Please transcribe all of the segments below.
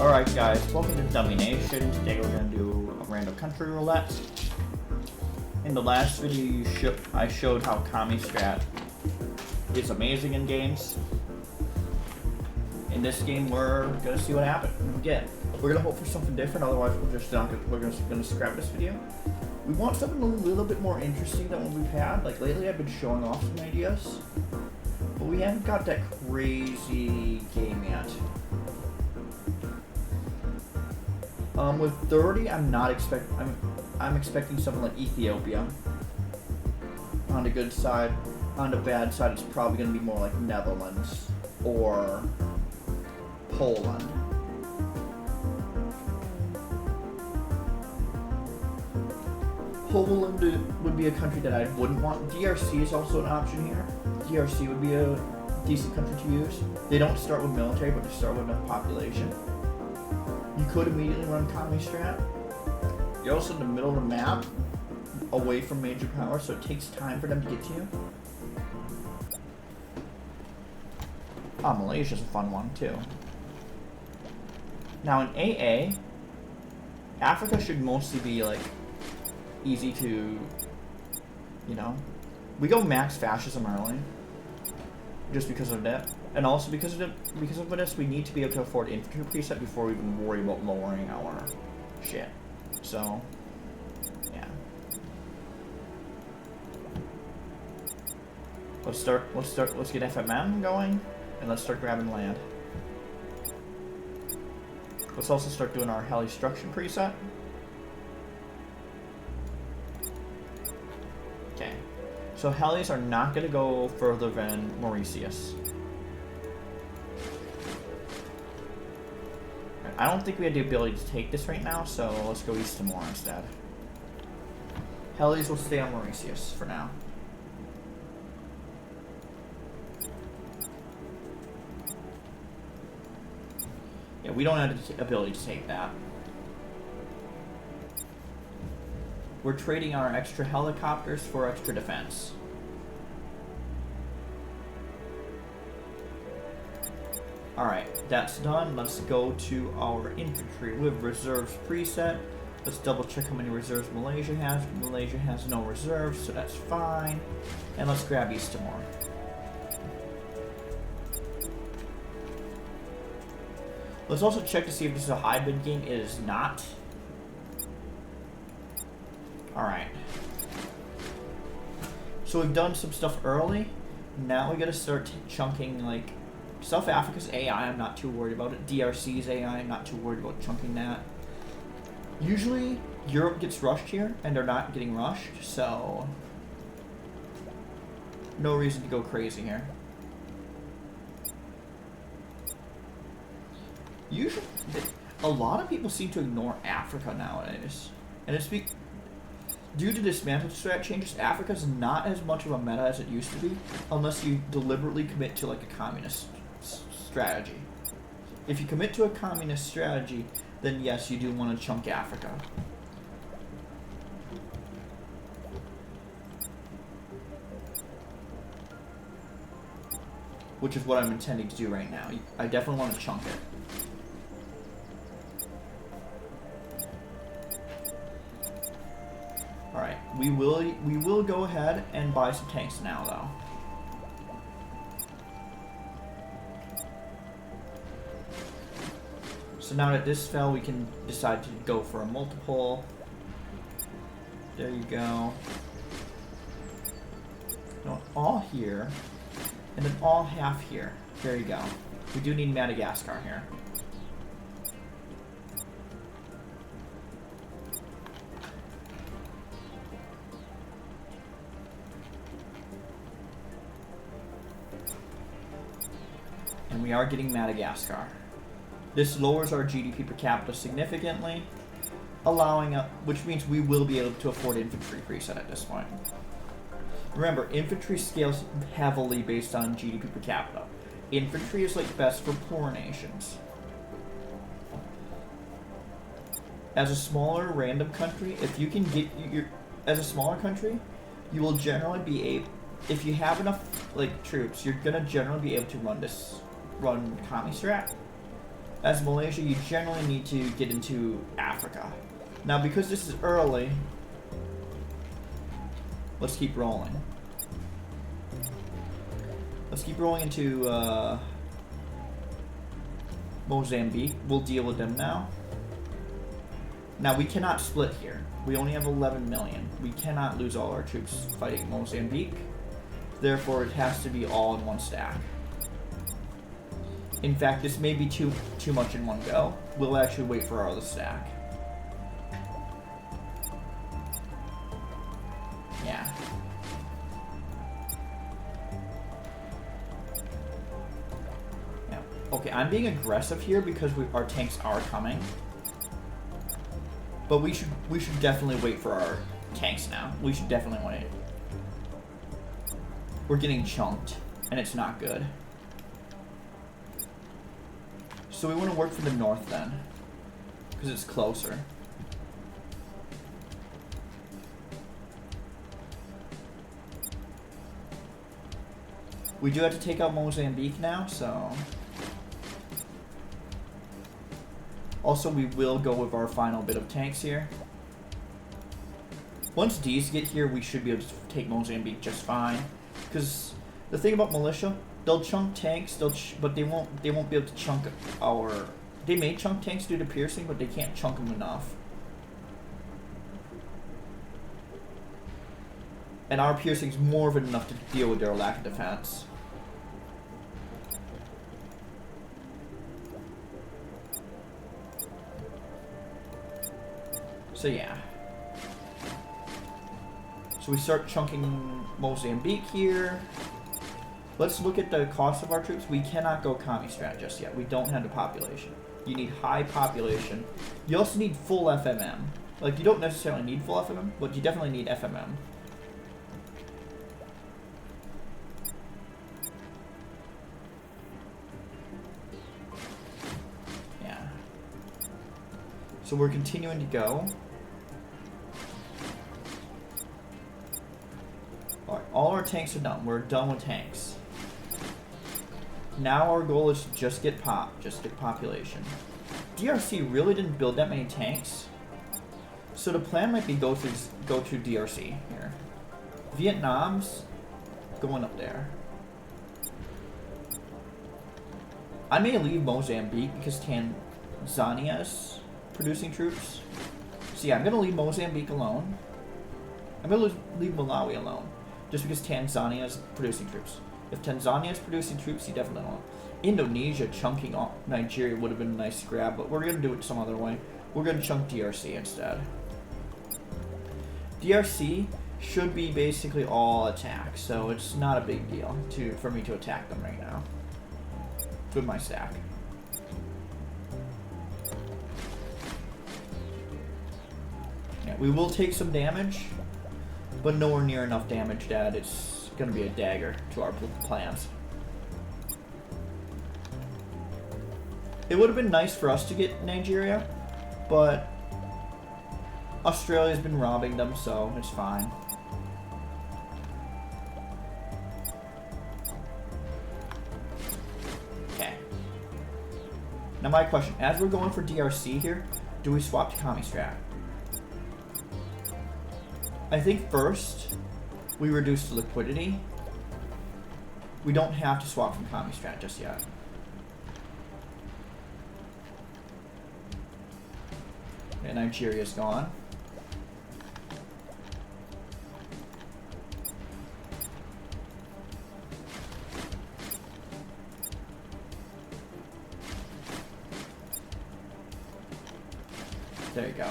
Alright guys, welcome to Dummynation. Today we're going to do a random country roulette. In the last video I showed how Commie Strat is amazing in games. In this game we're going to see what happens. Again, we're going to hope for something different, otherwise we're just going to scrap this video. We want something a little bit more interesting than what we've had. Like lately I've been showing off some ideas, but we haven't got that crazy game yet. With 30, I'm expecting something like Ethiopia. On the good side, on the bad side, it's probably going to be more like Netherlands or Poland. Poland would be a country that I wouldn't want. DRC is also an option here. DRC would be a decent country to use. They don't start with military, but they start with enough population. You could immediately run Commie Strat. You're also in the middle of the map, away from major power, so it takes time for them to get to you. Malaysia's a fun one too. Now in AA, Africa should mostly be like easy to, you know. We go max fascism early, just because of that. And also because of this, we need to be able to afford infantry preset before we even worry about lowering our shit. So, yeah. Let's get FMM going, and let's start grabbing land. Let's also start doing our heli structure preset. Okay. So helis are not going to go further than Mauritius. I don't think we have the ability to take this right now, so let's go East Timor instead. Helis will stay on Mauritius for now. Yeah, we don't have the ability to take that. We're trading our extra helicopters for extra defense. Alright, that's done. Let's go to our infantry with reserves preset. Let's double check how many reserves Malaysia has. Malaysia has no reserves, so that's fine. And let's grab East Timor. Let's also check to see if this is a hybrid game. It is not. Alright. So we've done some stuff early. Now we gotta start chunking, like, South Africa's AI, I'm not too worried about it. DRC's AI, I'm not too worried about chunking that. Usually, Europe gets rushed here, and they're not getting rushed, so no reason to go crazy here. Usually, a lot of people seem to ignore Africa nowadays, and it's due to dismantle strat changes. Africa's not as much of a meta as it used to be, unless you deliberately commit to like a communist strategy. If you commit to a communist strategy, then yes, you do want to chunk Africa. Which is what I'm intending to do right now. I definitely want to chunk it. Alright, we will go ahead and buy some tanks now though. So now that this fell, we can decide to go for a multiple. There you go. No, all here, and then all half here. There you go. We do need Madagascar here. And we are getting Madagascar. This lowers our GDP per capita significantly, allowing which means we will be able to afford infantry preset at this point. Remember, infantry scales heavily based on GDP per capita. Infantry is like best for poor nations. As a smaller random country, if you can get as a smaller country, you will generally be able, if you have enough like troops, you're gonna generally be able to run Commie Strat. as Malaysia, you generally need to get into Africa. Now, because this is early, let's keep rolling. Let's keep rolling into Mozambique. We'll deal with them now. Now, we cannot split here. We only have 11 million. We cannot lose all our troops fighting Mozambique. Therefore, it has to be all in one stack. In fact, this may be too much in one go. We'll actually wait for our other stack. Yeah. Yeah. Okay, I'm being aggressive here because our tanks are coming. But we should definitely wait for our tanks now. We should definitely wait. We're getting chunked, and it's not good. So we want to work for the north then, because it's closer. We do have to take out Mozambique now, so... Also, we will go with our final bit of tanks here. Once these get here, we should be able to take Mozambique just fine. Because the thing about militia, they'll chunk tanks, but they won't be able to chunk our... They may chunk tanks due to piercing, but they can't chunk them enough. And our piercing's more than enough to deal with their lack of defense. So yeah. So we start chunking Mozambique here. Let's look at the cost of our troops. We cannot go Commie Strat just yet. We don't have the population. You need high population. You also need full FMM. Like, you don't necessarily need full FMM, but you definitely need FMM. Yeah. So we're continuing to go. Alright, all our tanks are done. We're done with tanks. Now our goal is to just get population. DRC really didn't build that many tanks, so the plan might be go through DRC here. Vietnam's going up there. I may leave Mozambique because Tanzania's producing troops. So yeah, I'm gonna leave Mozambique alone. I'm gonna leave Malawi alone, just because Tanzania's producing troops. If Tanzania is producing troops, you definitely won't. Indonesia chunking Nigeria would have been a nice grab, but we're going to do it some other way. We're going to chunk DRC instead. DRC should be basically all attack, so it's not a big deal for me to attack them right now with my stack. Yeah, we will take some damage, but nowhere near enough damage that it's going to be a dagger to our plans. It would have been nice for us to get Nigeria, but Australia's been robbing them, so it's fine. Okay. Now my question, as we're going for DRC here, do we swap to Commie Strat? I think first we reduce the liquidity. We don't have to swap from Commie Strat just yet. Okay, Nigeria's gone. There you go.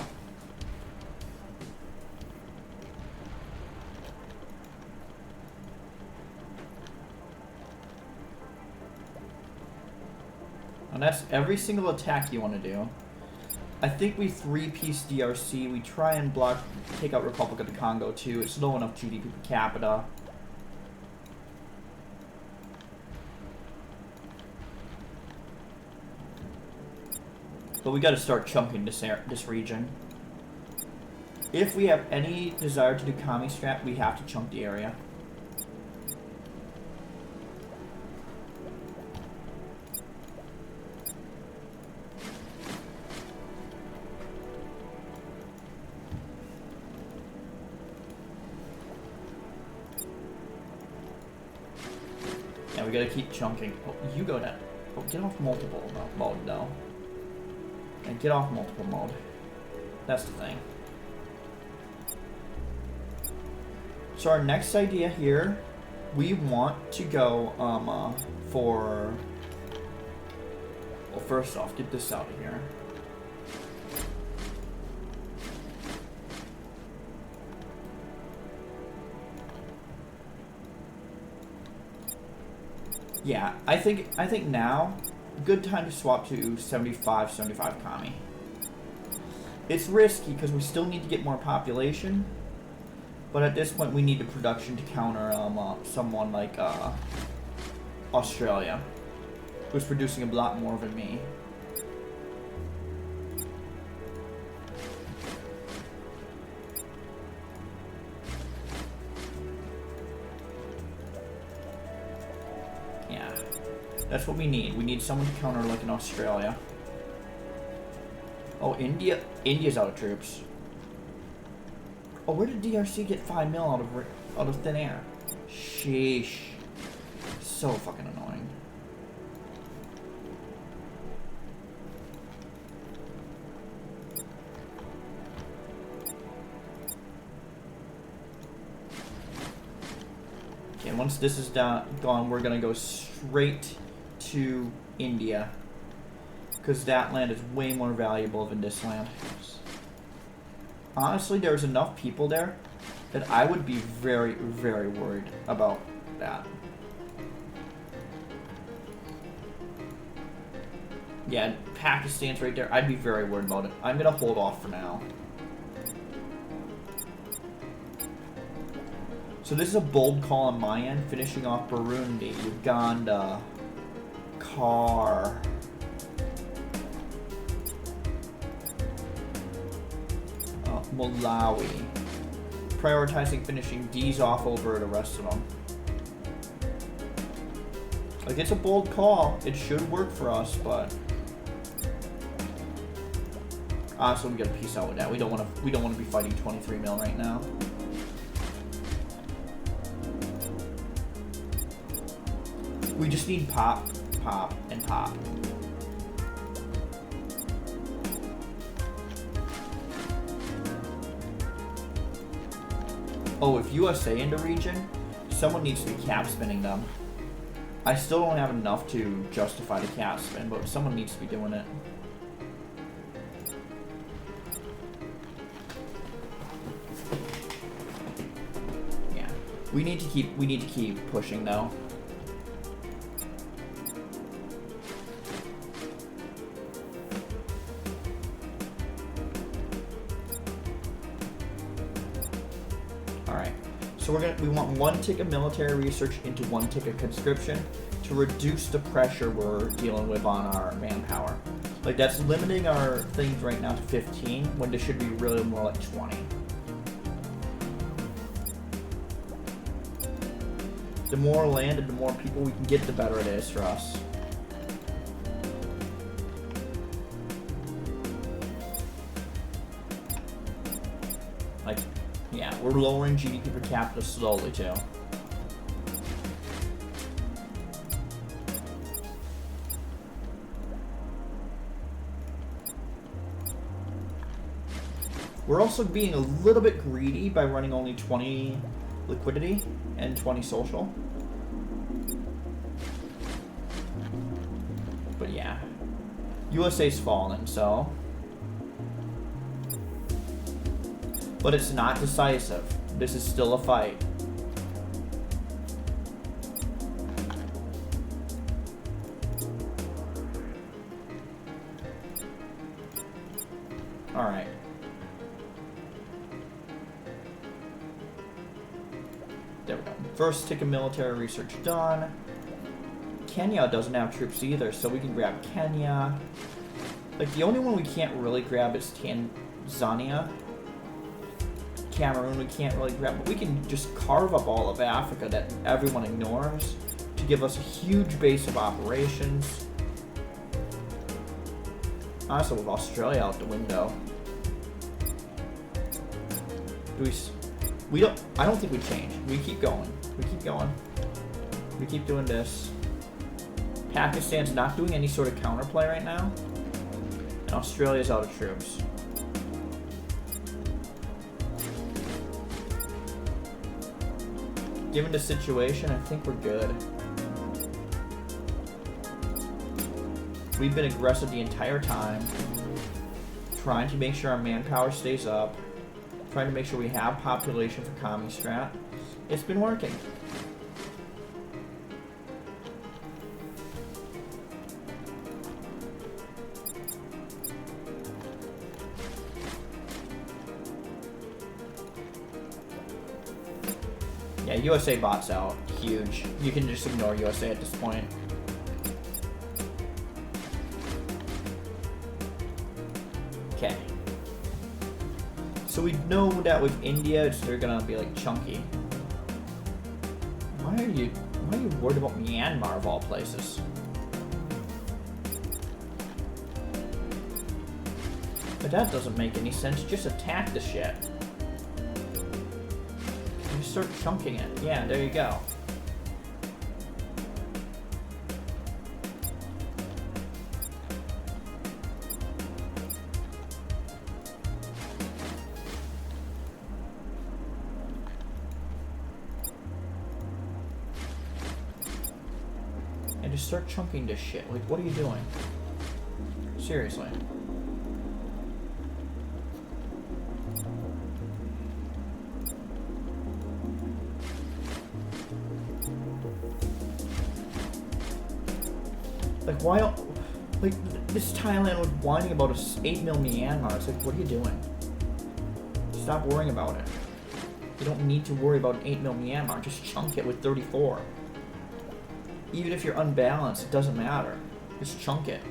And that's every single attack you want to do. I think we 3-piece DRC. We try and take out Republic of the Congo too. It's low enough GDP per capita. But we got to start chunking this region. If we have any desire to do Commie Strat, we have to chunk the area. we gotta keep chunking. Oh, you go down. Oh, get off multiple mode though. And get off multiple mode. That's the thing. So our next idea here, we want to go for. Well, first off, get this out of here. Yeah, I think now, good time to swap to 75 commie. It's risky because we still need to get more population, but at this point we need the production to counter someone like Australia, who's producing a lot more than me. That's what we need. We need someone to counter like in Australia. Oh, India's out of troops. Oh, where did DRC get 5 mil out of thin air? Sheesh. So fucking annoying. Okay, once this is gone, we're gonna go straight to India, because that land is way more valuable than this land. Honestly, there's enough people there that I would be very, very worried about that. Yeah, Pakistan's right there. I'd be very worried about it. I'm gonna hold off for now. So this is a bold call on my end, finishing off Burundi, Uganda, Malawi. Prioritizing finishing these off over the rest of them. Like, it's a bold call. It should work for us, but honestly, we gotta peace out with that. We don't want to be fighting 23 mil right now. We just need pop, and pop. Oh, if USA in the region, someone needs to be cap spinning them. I still don't have enough to justify the cap spin, but someone needs to be doing it. Yeah, we need to keep pushing though. So we want 1 tick of military research into 1 tick of conscription to reduce the pressure we're dealing with on our manpower. Like, that's limiting our things right now to 15 when they should be really more like 20. The more land and the more people we can get, the better it is for us. Like, yeah, we're lowering GDP per capita slowly too. We're also being a little bit greedy by running only 20 liquidity and 20 social. But yeah, USA's fallen, so. But it's not decisive. This is still a fight. All right. There we go. First tick of military research done. Kenya doesn't have troops either, so we can grab Kenya. Like, the only one we can't really grab is Tanzania. Cameroon we can't really grab, but we can just carve up all of Africa that everyone ignores to give us a huge base of operations. Honestly, with Australia out the window. I don't think we change. We keep going. We keep going. We keep doing this. Pakistan's not doing any sort of counterplay right now. And Australia's out of troops. Given the situation, I think we're good. We've been aggressive the entire time, trying to make sure our manpower stays up, trying to make sure we have population for Commie Strat. It's been working. Yeah, USA bot's out. Huge. You can just ignore USA at this point. Okay. So we know that with India, they're gonna be like chunky. Why are you worried about Myanmar of all places? But that doesn't make any sense. Just attack the shit. You start chunking it. Yeah, there you go. And just start chunking this shit. Like, what are you doing? Seriously. Like, why? Like, this Thailand was whining about a 8mm Myanmar. It's like, what are you doing? Stop worrying about it. You don't need to worry about an 8mm Myanmar. Just chunk it with 34. Even if you're unbalanced, it doesn't matter. Just chunk it.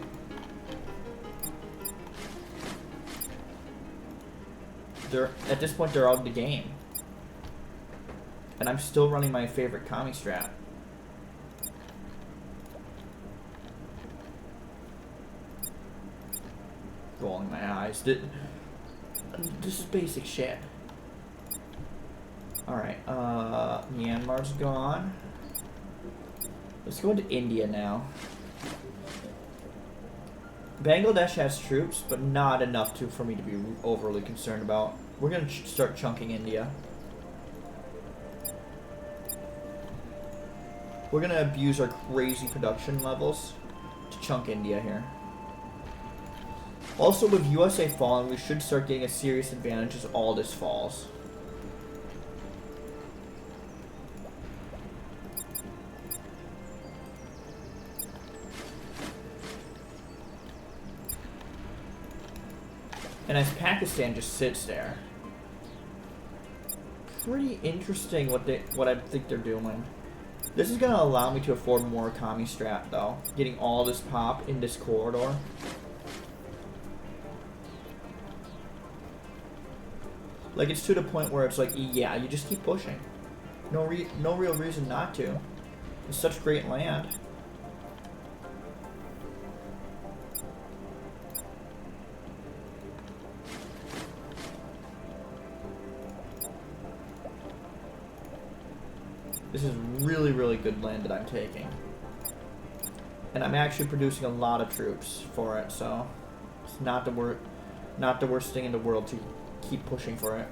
At this point, they're out of the game. And I'm still running my favorite Commie Strat. Rolling my eyes. This is basic shit. Alright, Myanmar's gone. Let's go into India now. Bangladesh has troops, but not enough for me to be overly concerned about. We're gonna start chunking India. We're gonna abuse our crazy production levels to chunk India here. Also, with USA falling, we should start getting a serious advantage as all this falls. And as Pakistan just sits there. Pretty interesting what I think they're doing. This is going to allow me to afford more Commie Strat, though. Getting all this pop in this corridor. Like, it's to the point where it's like, yeah, you just keep pushing. No real reason not to. It's such great land. This is really, really good land that I'm taking. And I'm actually producing a lot of troops for it, so it's not the worst thing in the world to keep pushing for it.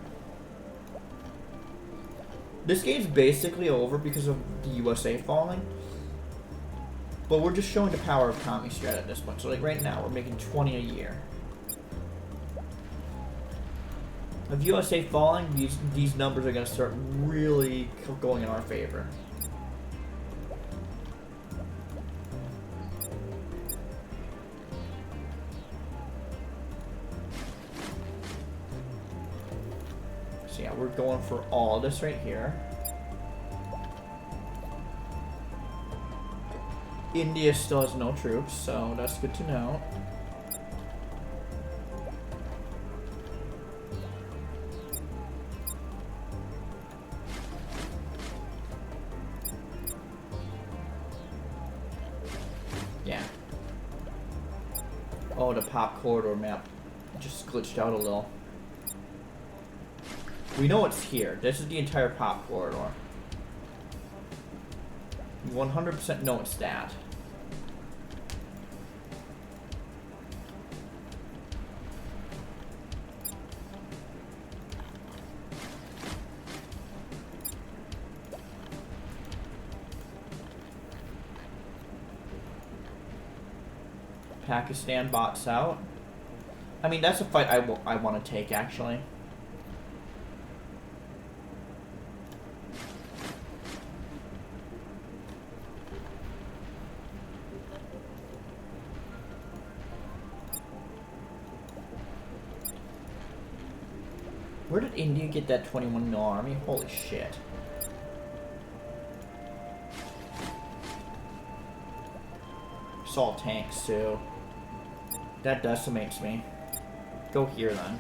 This game's basically over because of the USA falling. But we're just showing the power of Commie Strat at this point. So like right now, we're making 20 a year. With USA falling, these numbers are going to start really going in our favor. So yeah, we're going for all this right here. India still has no troops, so that's good to know. Yeah. Oh, the pop corridor map just glitched out a little. We know it's here. This is the entire pop corridor. 100% know it's that. Pakistan bots out. I mean, that's a fight I want to take, actually. Where did India get that 21 mil army? Holy shit. It's all tanks, too. That decimates me. Go here, then.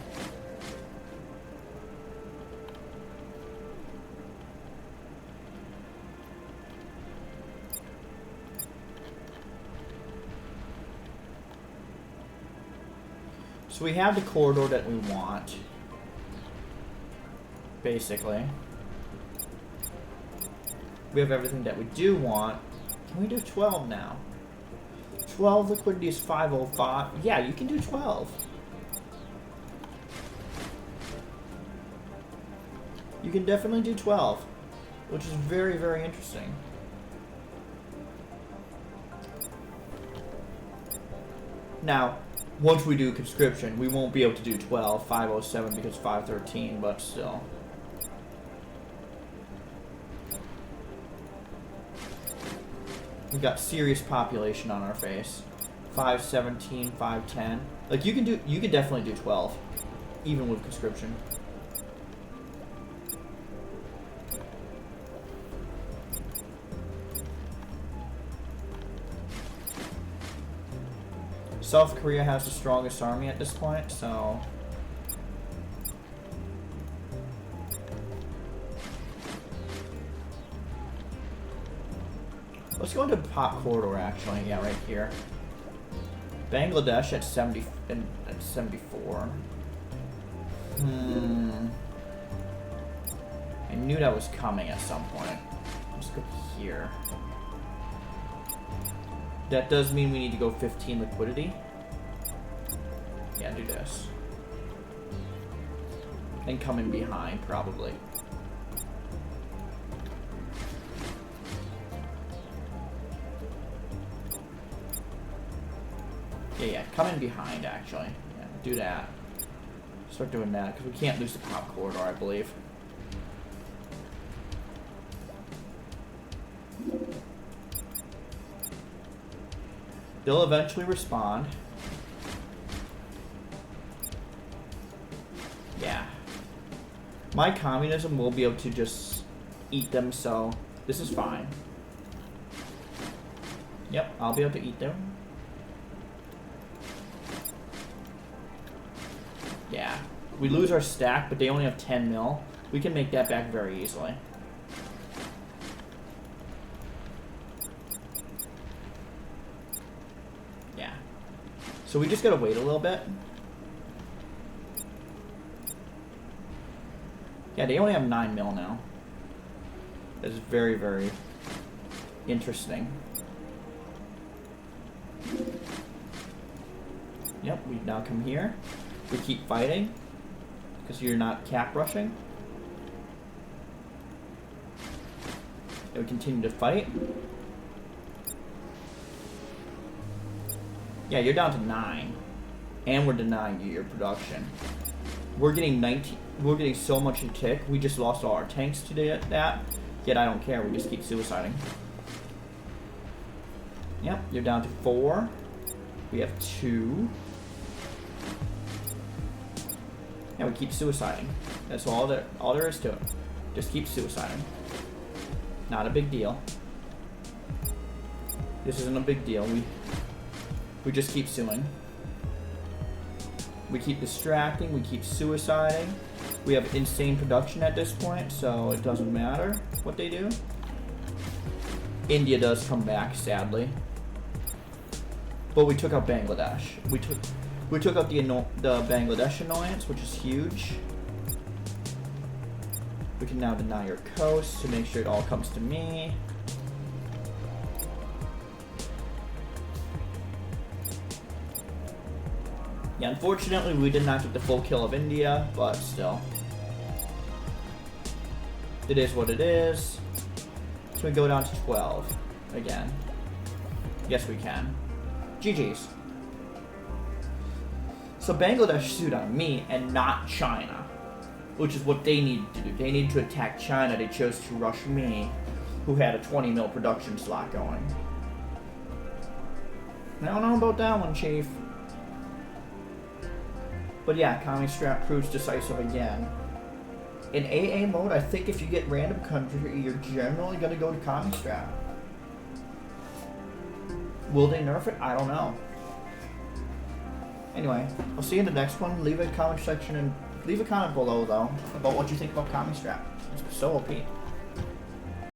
So we have the corridor that we want. Basically. We have everything that we do want. Can we do 12 now? 12 liquidity is 505. Yeah, you can do 12. You can definitely do 12, which is very, very interesting. Now, once we do conscription, we won't be able to do 12, 507 because 513, but still. We got serious population on our face. 517, 510. Like you can definitely do 12, even with conscription. South Korea has the strongest army at this point, so let's go into pop corridor actually. Yeah, right here. Bangladesh at 70 and at 74. I knew that was coming at some point. Let's go here. That does mean we need to go 15 liquidity. Yeah, do this. And come in behind, probably. Yeah, come in behind, actually. Yeah, do that. Start doing that, because we can't lose the pop corridor, I believe. They'll eventually respond. Yeah. My communism will be able to just eat them, so this is fine. Yep, I'll be able to eat them. Yeah. We lose our stack, but they only have 10 mil. We can make that back very easily. Yeah. So we just gotta wait a little bit. Yeah, they only have 9 mil now. That's very, very interesting. Yep, we now come here. We keep fighting because you're not cap rushing. And we continue to fight. Yeah, you're down to 9, and we're denying you your production. We're getting 19. We're getting so much in tick. We just lost all our tanks to that. Yet I don't care. We just keep suiciding. Yep, you're down to 4. We have 2. Yeah, we keep suiciding. That's all there is to it. Just keep suiciding. Not a big deal. This isn't a big deal. We just keep suing. We keep distracting. We keep suiciding. We have insane production at this point, so it doesn't matter what they do. India does come back, sadly. But we took out Bangladesh. We took out the Bangladesh annoyance, which is huge. We can now deny your coast to make sure it all comes to me. Yeah, unfortunately, we did not get the full kill of India, but still. It is what it is. So we go down to 12 again. Yes, we can. GG's. So Bangladesh sued on me and not China, which is what they needed to do. They needed to attack China. They chose to rush me, who had a 20 mil production slot going. I don't know about that one, Chief. But yeah, Commie Strat proves decisive again. In AA mode, I think if you get random country, you're generally going to go to Commie Strat. Will they nerf it? I don't know. Anyway, I'll see you in the next one. Leave a comment section and leave a comment below, though, about what you think about Commie Strat. It's so OP.